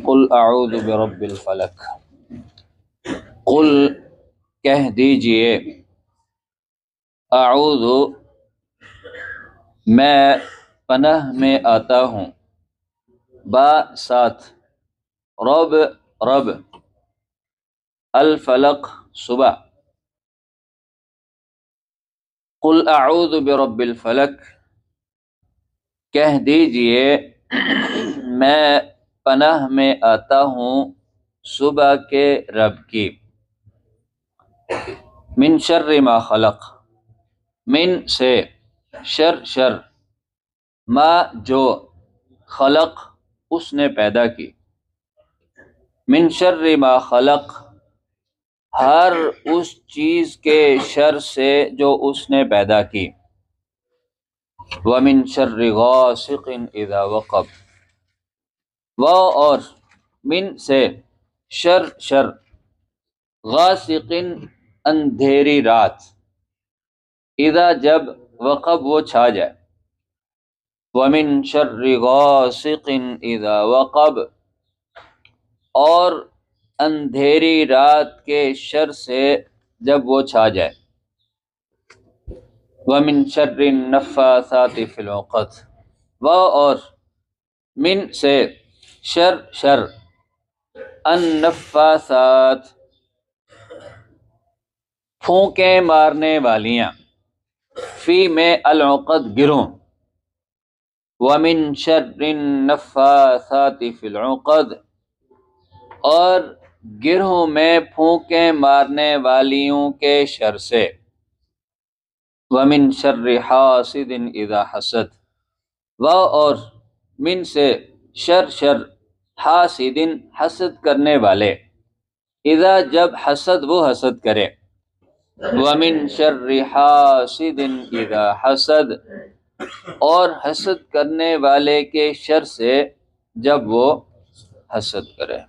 قل اعوذ برب الفلق، قل کہہ دیجئے، اعوذ میں پناہ میں آتا ہوں، با ساتھ، رب رب، الفلق صبح، قل اعوذ برب الفلق کہہ دیجئے میں پناہ میں آتا ہوں صبح کے رب کی، من شر ما خلق، من سے، شر ما جو، خلق اس نے پیدا کی، من شر ما خلق ہر اس چیز کے شر سے جو اس نے پیدا کی، وَمِن شَرِّ غَاسِقٍ إِذَا وَقَبَ، اور من سے، شر غاسق اندھیری رات، اذا جب، وقب وہ چھا جائے، وَمِن شَرِّ غَاسِقٍ إِذَا وَقَبَ اور اندھیری رات کے شر سے جب وہ چھا جائے، وَمِن شَرِّ النَّفَّاثَاتِ فِي الْعُقَدِ اور من سے، شر النفاثات پھونکیں مارنے والیاں، فی میں العقد گروں، وَمِن شَرِّ النَّفَّاثَاتِ فِي الْعُقَدِ اور گرہوں میں پھونکیں مارنے والیوں کے شر سے، وَمِن شَرِّ حَاسِدٍ إِذَا حَسَدَ اور من سے، شر حاسد حسد کرنے والے، اذا جب حسد وہ حسد کرے، وَمِن شَرِّ حَاسِدٍ إِذَا حَسَدَ اور حسد کرنے والے کے شر سے جب وہ حسد کرے۔